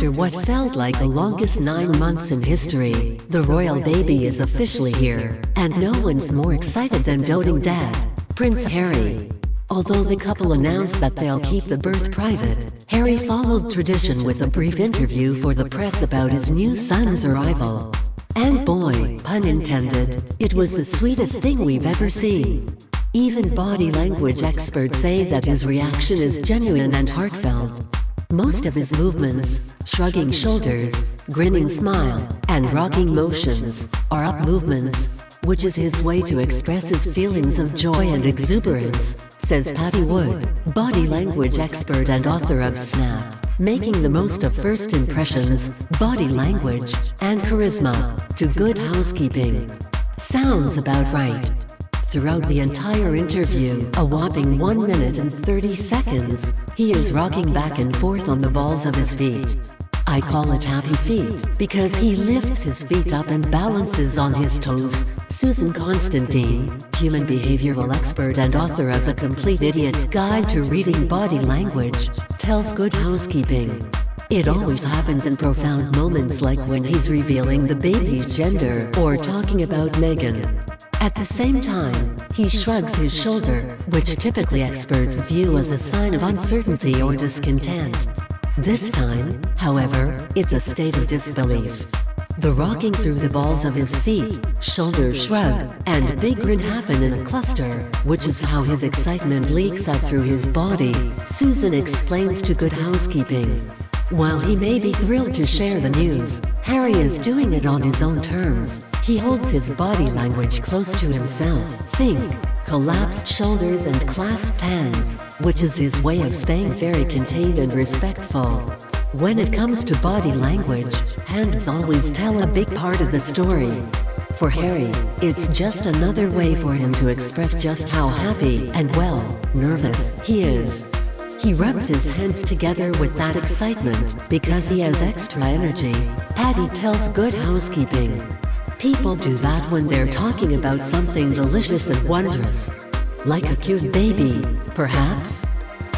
After what felt like the longest 9 months in history, the royal baby is officially here, and no one's more excited than doting dad, Prince Harry. Although the couple announced that they'll keep the birth private, Harry followed tradition with a brief interview for the press about his new son's arrival. And boy, pun intended, it was the sweetest thing we've ever seen. Even body language experts say that his reaction is genuine and heartfelt. Most of his movements, shrugging shoulders, grinning smile, and rocking motions, are up movements, which is his way to express his feelings of joy and exuberance, says Patty Wood, body language expert and author of Snap, Making the Most of First Impressions, Body Language, and Charisma, to Good Housekeeping. Sounds about right. Throughout the entire interview, a whopping 1 minute and 30 seconds, he is rocking back and forth on the balls of his feet. I call it happy feet, because he lifts his feet up and balances on his toes. Susan Constantine, human behavioral expert and author of The Complete Idiot's Guide to Reading Body Language, tells Good Housekeeping. It always happens in profound moments like when he's revealing the baby's gender or talking about Meghan. At the same time, he shrugs his shoulder, which typically experts view as a sign of uncertainty or discontent. This time, however, it's a state of disbelief. The rocking through the balls of his feet, shoulder shrug, and big grin happen in a cluster, which is how his excitement leaks out through his body, Susan explains to Good Housekeeping. While he may be thrilled to share the news, Harry is doing it on his own terms. He holds his body language close to himself. Think collapsed shoulders and clasped hands, which is his way of staying very contained and respectful. When it comes to body language, hands always tell a big part of the story. For Harry, it's just another way for him to express just how happy and, well, nervous he is. He rubs his hands together with that excitement because he has extra energy, Patty tells Good Housekeeping. People do that when they're talking about something delicious and wondrous. Like a cute baby, perhaps?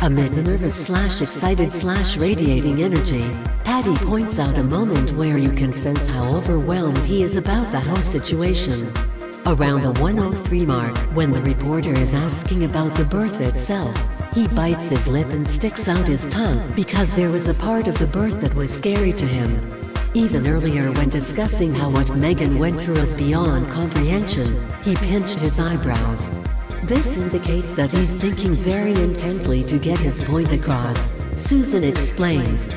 Amid the nervous/excited/radiating energy, Patty points out a moment where you can sense how overwhelmed he is about the house situation. Around the 1:03 mark, when the reporter is asking about the birth itself, he bites his lip and sticks out his tongue because there was a part of the birth that was scary to him. Even earlier when discussing how what Meghan went through is beyond comprehension, he pinched his eyebrows. This indicates that he's thinking very intently to get his point across, Susan explains.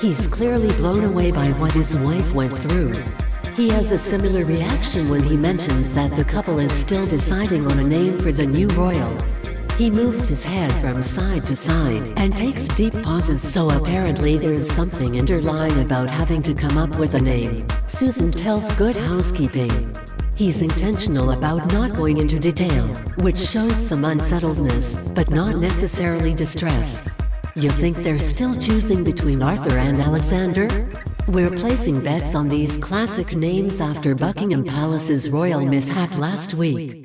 He's clearly blown away by what his wife went through. He has a similar reaction when he mentions that the couple is still deciding on a name for the new royal. He moves his head from side to side and takes deep pauses, so apparently there's something underlying about having to come up with a name, Susan tells Good Housekeeping. He's intentional about not going into detail, which shows some unsettledness, but not necessarily distress. You think they're still choosing between Arthur and Alexander? We're placing bets on these classic names after Buckingham Palace's royal mishap last week.